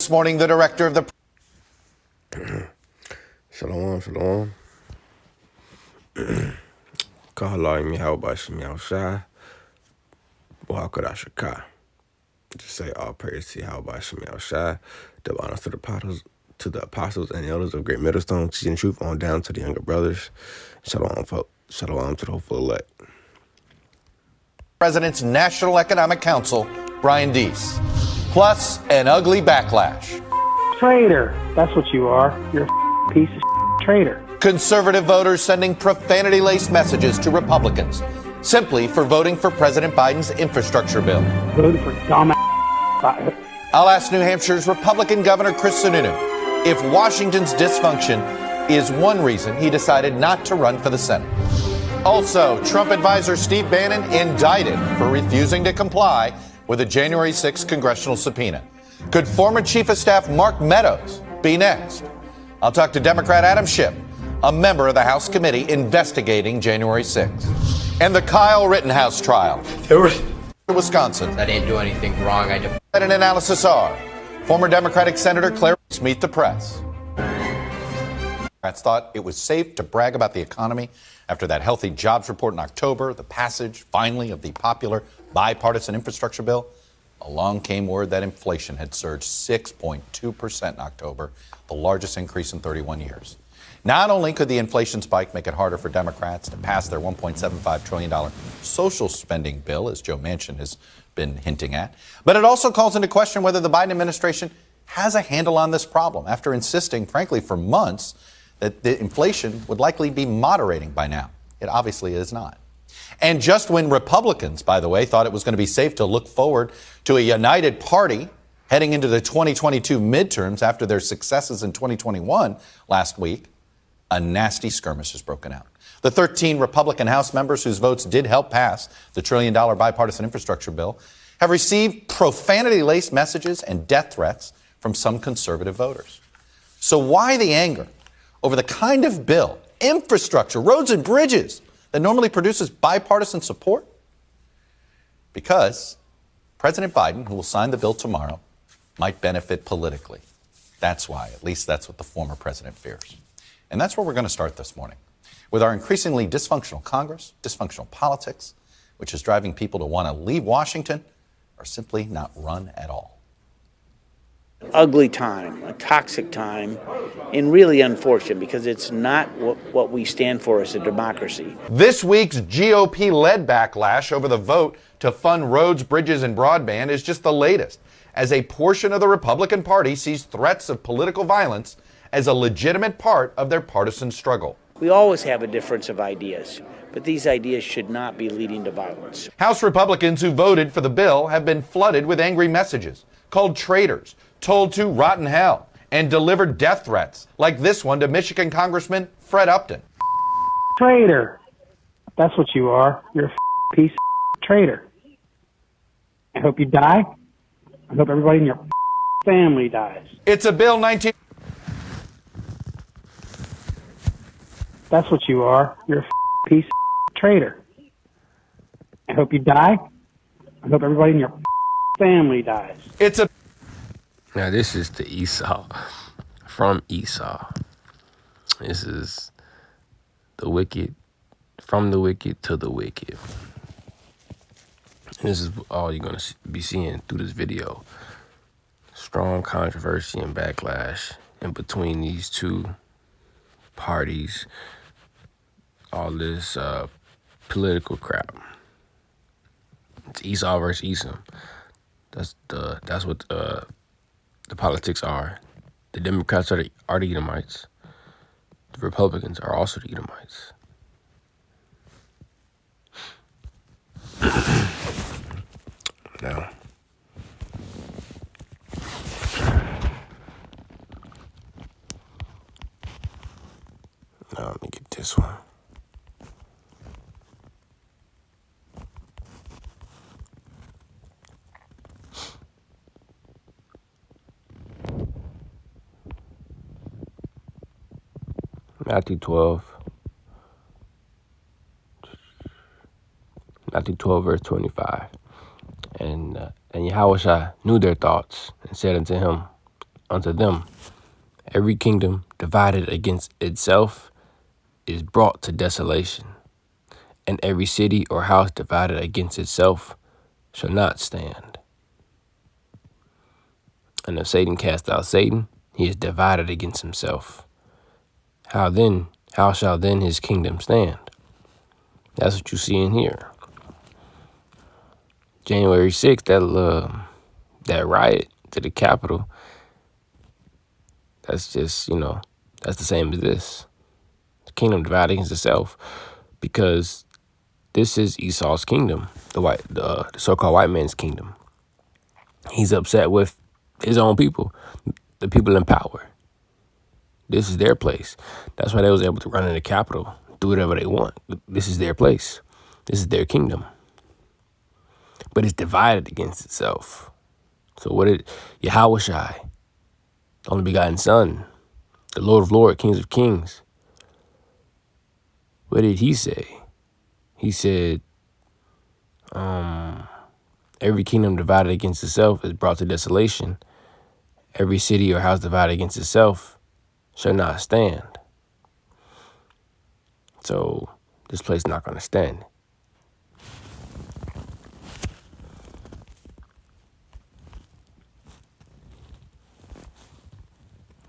This morning, the director of the... Shalom, shalom. Kahalai mihau bashim yahushai. Wahakadashaka. Just say all praise to Yahweh Bashim Yahushai. Double honors to the apostles and elders of Great Middlestone, teaching truth on down to the younger brothers. Shalom to the hopeful elect. President's National Economic Council, Brian Deese. Plus, an ugly backlash. Traitor. That's what you are. You're a piece of traitor. Conservative voters sending profanity-laced messages to Republicans simply for voting for President Biden's infrastructure bill. Voted for dumbass. I'll ask New Hampshire's Republican Governor Chris Sununu if Washington's dysfunction is one reason he decided not to run for the Senate. Also, Trump advisor Steve Bannon indicted for refusing to comply with a January 6th congressional subpoena. Could former Chief of Staff Mark Meadows be next? I'll talk to Democrat Adam Schiff, a member of the House committee investigating January 6th. And the Kyle Rittenhouse trial. Wisconsin. I didn't do anything wrong. An analysis are former Democratic Senator Claire meet the press. Democrats thought it was safe to brag about the economy after that healthy jobs report in October, the passage, finally, of the popular bipartisan infrastructure bill. Along came word that inflation had surged 6.2% in October, the largest increase in 31 years. Not only could the inflation spike make it harder for Democrats to pass their $1.75 trillion social spending bill, as Joe Manchin has been hinting at, but it also calls into question whether the Biden administration has a handle on this problem after insisting, frankly, for months that the inflation would likely be moderating by now. It obviously is not. And just when Republicans, by the way, thought it was going to be safe to look forward to a united party heading into the 2022 midterms after their successes in 2021 last week, a nasty skirmish has broken out. The 13 Republican House members whose votes did help pass the $1 trillion bipartisan infrastructure bill have received profanity-laced messages and death threats from some conservative voters. So why the anger over the kind of bill, infrastructure, roads and bridges, that normally produces bipartisan support? Because President Biden, who will sign the bill tomorrow, might benefit politically. That's why, at least that's what the former president fears. And that's where we're going to start this morning, with our increasingly dysfunctional Congress, dysfunctional politics, which is driving people to want to leave Washington or simply not run at all. Ugly time, a toxic time, and really unfortunate because it's not what we stand for as a democracy. This week's GOP-led backlash over the vote to fund roads, bridges, and broadband is just the latest, as a portion of the Republican Party sees threats of political violence as a legitimate part of their partisan struggle. We always have a difference of ideas, but these ideas should not be leading to violence. House Republicans who voted for the bill have been flooded with angry messages, called traitors, told to rot in hell, and delivered death threats, like this one to Michigan Congressman Fred Upton. Traitor. That's what you are. You're a piece of traitor. I hope you die. I hope everybody in your family dies. It's a bill 19... That's what you are. You're a piece of traitor. I hope you die. I hope everybody in your family dies. It's a... Now this is to Esau, from Esau. This is the wicked, from the wicked to the wicked. And this is all you're going to be seeing through this video. Strong controversy and backlash in between these two parties. All this political crap. It's Esau versus Esau. That's what the politics are. The Democrats are the Edomites. The Republicans are also the Edomites. Now, let me get this one. Matthew 12, verse 25. And Yahushua knew their thoughts and said unto him, unto them. Every kingdom divided against itself is brought to desolation, and every city or house divided against itself shall not stand. And if Satan cast out Satan, he is divided against himself. How shall then his kingdom stand? That's what you see in here. January 6th, that riot to the Capitol, that's just, that's the same as this. The kingdom divided against itself, because this is Esau's kingdom, the so-called white man's kingdom. He's upset with his own people, the people in power. This is their place. That's why they was able to run in the Capitol, do whatever they want. This is their place. This is their kingdom. But it's divided against itself. So what did Yahushua, the only begotten Son, the Lord of Lords, Kings of Kings, what did he say? He said, every kingdom divided against itself is brought to desolation. Every city or house divided against itself shall not stand. So this place is not going to stand.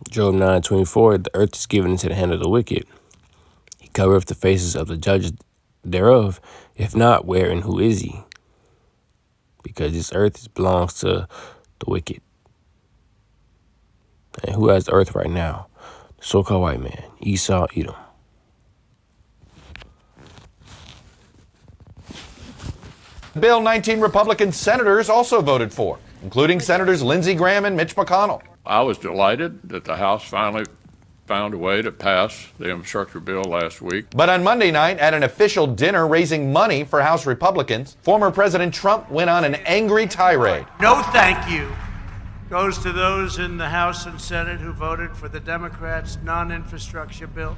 Job 9:24, the earth is given into the hand of the wicked. He covereth the faces of the judges thereof. If not, where and who is he? Because this earth belongs to the wicked. And who has the earth right now? The so-called white man, Esau, Edom. Bill 19 Republican senators also voted for, including Senators Lindsey Graham and Mitch McConnell. I was delighted that the House finally found a way to pass the infrastructure bill last week. But on Monday night, at an official dinner raising money for House Republicans, former President Trump went on an angry tirade. No thank you goes to those in the House and Senate who voted for the Democrats' non-infrastructure bill,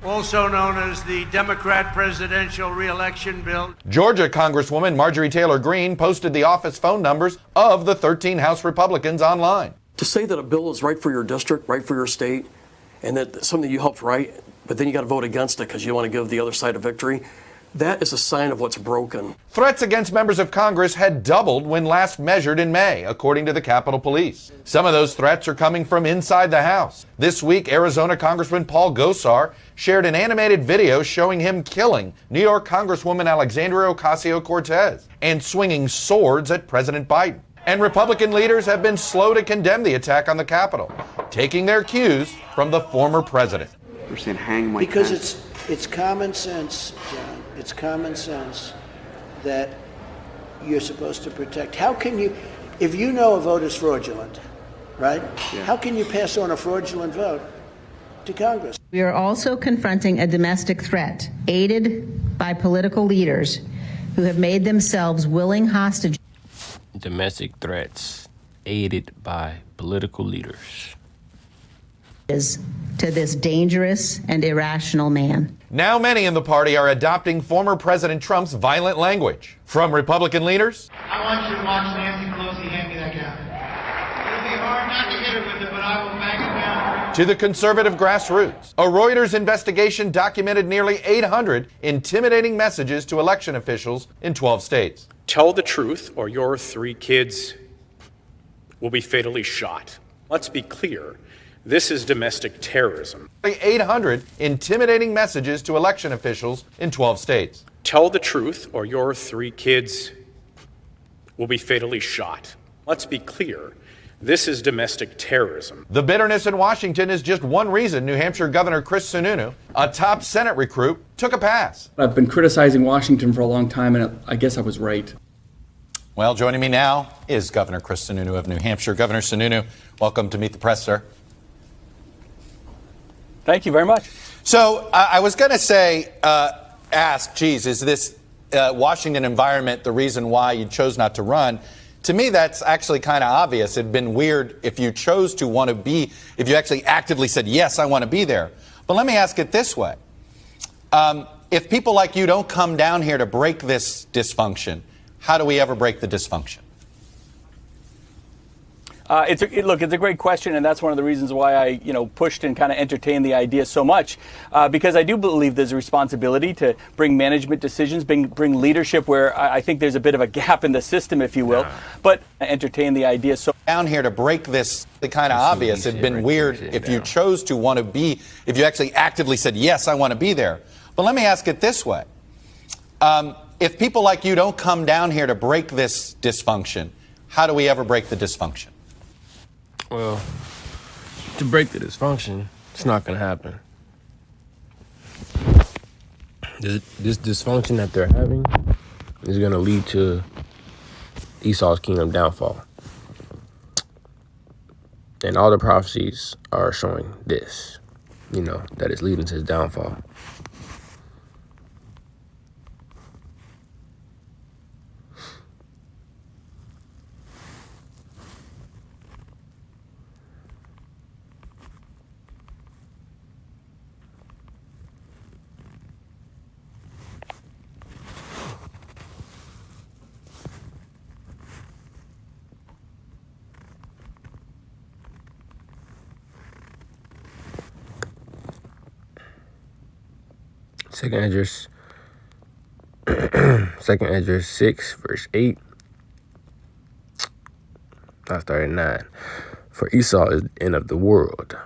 also known as the Democrat presidential re-election bill. Georgia Congresswoman Marjorie Taylor Greene posted the office phone numbers of the 13 House Republicans online. To say that a bill is right for your district, right for your state, and that something you helped write, but then you got to vote against it because you want to give the other side a victory, that is a sign of what's broken. Threats against members of Congress had doubled when last measured in May, according to the Capitol Police. Some of those threats are coming from inside the House. This week, Arizona Congressman Paul Gosar shared an animated video showing him killing New York Congresswoman Alexandria Ocasio-Cortez and swinging swords at President Biden. And Republican leaders have been slow to condemn the attack on the Capitol, taking their cues from the former president. We're saying hang Mike Because Pence. it's common sense, John. It's common sense that you're supposed to protect. How can you, if you know a vote is fraudulent, right? Yeah. How can you pass on a fraudulent vote to Congress? We are also confronting a domestic threat aided by political leaders who have made themselves willing hostages. Domestic threats aided by political leaders To this dangerous and irrational man. Now many in the party are adopting former President Trump's violent language. From Republican leaders, I want you to watch Nancy Pelosi hand me that gun. It'll be hard not to hit her with it, but I will bang it down. to the conservative grassroots. A Reuters investigation documented nearly 800 intimidating messages to election officials in 12 states. Tell the truth, or your 3 kids will be fatally shot. Let's be clear. This is domestic terrorism. 800 intimidating messages to election officials in 12 states. Tell the truth, or your 3 kids will be fatally shot. Let's be clear. This is domestic terrorism. The bitterness in Washington is just one reason New Hampshire Governor Chris Sununu, a top Senate recruit, took a pass. I've been criticizing Washington for a long time, and I guess I was right. Well, joining me now is Governor Chris Sununu of New Hampshire. Governor Sununu, welcome to Meet the Press, sir. Thank you very much. So I was going to say, is this Washington environment the reason why you chose not to run? To me, that's actually kind of obvious. It'd been weird if you chose to want to be, if you actually actively said, yes, I want to be there. But let me ask it this way. If people like you don't come down here to break this dysfunction, how do we ever break the dysfunction? It's a great question, and that's one of the reasons why I, pushed and kind of entertained the idea so much, because I do believe there's a responsibility to bring management decisions, bring leadership where I think there's a bit of a gap in the system, if you will. But entertain the idea so down here to break this kind of obvious. It'd been weird if you chose to want to be, if you actually actively said, yes, I want to be there. But let me ask it this way. If people like you don't come down here to break this dysfunction, how do we ever break the dysfunction? Well, to break the dysfunction, it's not going to happen. This dysfunction that they're having is going to lead to Esau's kingdom downfall. And all the prophecies are showing this, that it's leading to his downfall. Second Esdras 6, verse 8. I'll start at 9. For Esau is the end of the world,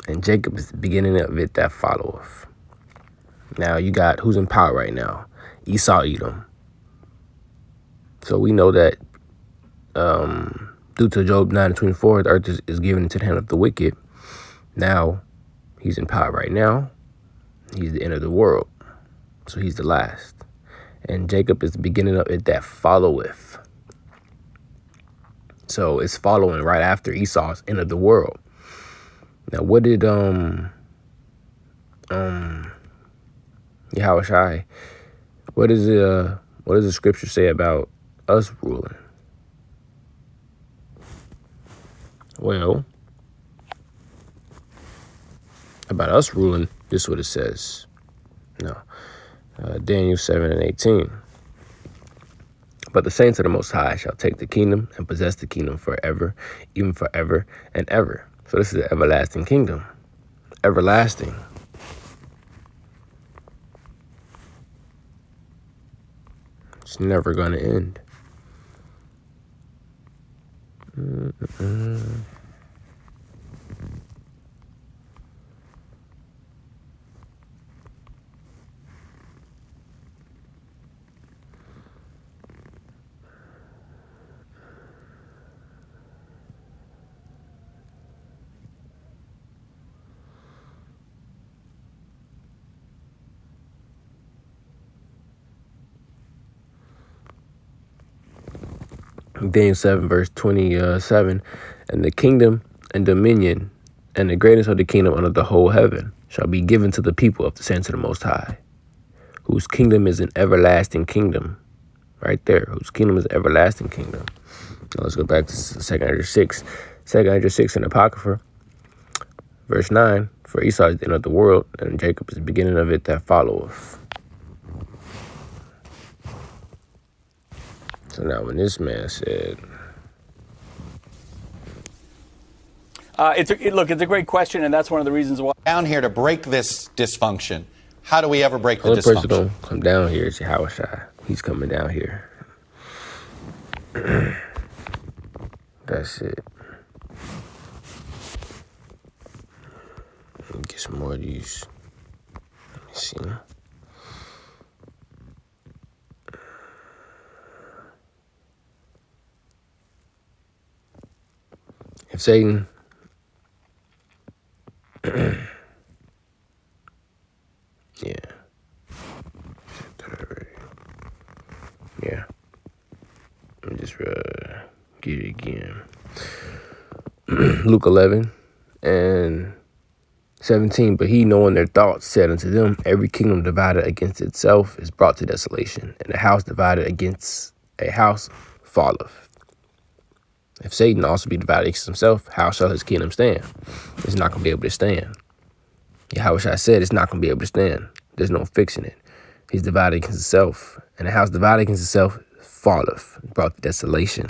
and Jacob is the beginning of it that followeth. Now you got who's in power right now? Esau, Edom. So we know that due to Job 9:24, the earth is given into the hand of the wicked. Now he's in power right now. He's the end of the world. So he's the last. And Jacob is the beginning of it that followeth. So it's following right after Esau's end of the world. Now what did Yahushai, what does the scripture say about us ruling? Well, about us ruling, this is what it says. No. Daniel 7:18. But the saints of the Most High shall take the kingdom and possess the kingdom forever, even forever and ever. So this is the everlasting kingdom. Everlasting. It's never going to end. Daniel 7, verse 27, and the kingdom and dominion and the greatness of the kingdom under the whole heaven shall be given to the people of the saints of the Most High, whose kingdom is an everlasting kingdom. Right there, whose kingdom is an everlasting kingdom. Now let's go back to 2 Esdras 6. 2 Esdras 6 in Apocrypha, verse 9, for Esau is the end of the world, and Jacob is the beginning of it that followeth. So now when this man said... It's a great question, and that's one of the reasons why... Down here to break this dysfunction. How do we ever break the only dysfunction? person gonna come down here is Yahushua. He's coming down here. That's it. Let me get some more of these. Let me see. If Satan yeah. Let me just get it again. Luke 11 and 17. But he, knowing their thoughts, said unto them, every kingdom divided against itself is brought to desolation, and a house divided against a house falleth. If Satan also be divided against himself, how shall his kingdom stand? It's not going to be able to stand. Yahushua said it's not going to be able to stand. There's no fixing it. He's divided against himself, and a house divided against itself falleth, brought to desolation.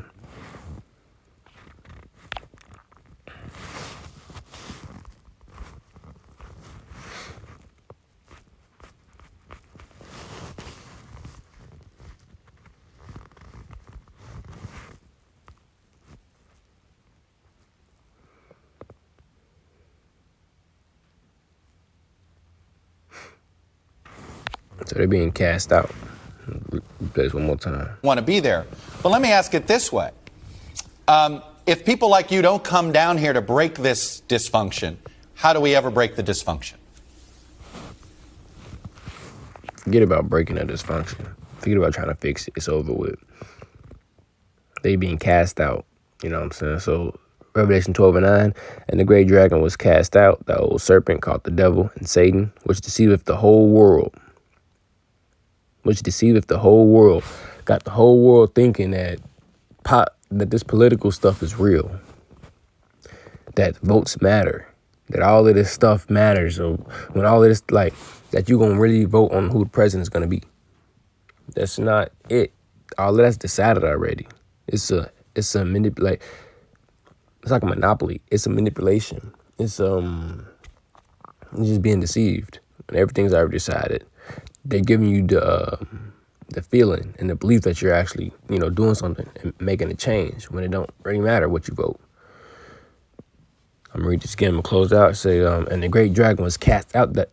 So they're being cast out. Play this one more time. Want to be there. But let me ask it this way. If people like you don't come down here to break this dysfunction, how do we ever break the dysfunction? Forget about breaking that dysfunction. Forget about trying to fix it. It's over with. They being cast out. You know what I'm saying? So Revelation 12:9, and the great dragon was cast out, the old serpent called the devil and Satan, which deceiveth the whole world. Which deceiveth the whole world. Got the whole world thinking that this political stuff is real. That votes matter. That all of this stuff matters. So when all of this, like, that you're going to really vote on who the president's going to be. That's not it. All of that's decided already. It's like a monopoly. It's a manipulation. It's just being deceived. And everything's already decided. They're giving you the feeling and the belief that you're actually, doing something and making a change when it don't really matter what you vote. I'm gonna read this again. I'm gonna close out. Say, and the great dragon was cast out, that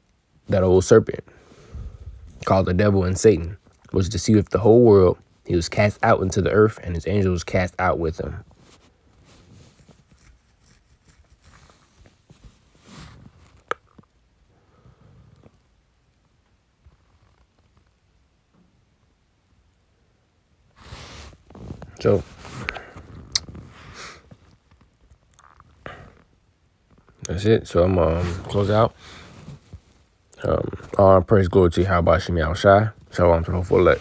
old serpent called the devil and Satan, which deceiveth the whole world. He was cast out into the earth, and his angel was cast out with him. So that's it. So I'm close out. All praise glory to Yahweh Shem Yahushai. Shalom to the whole full elect.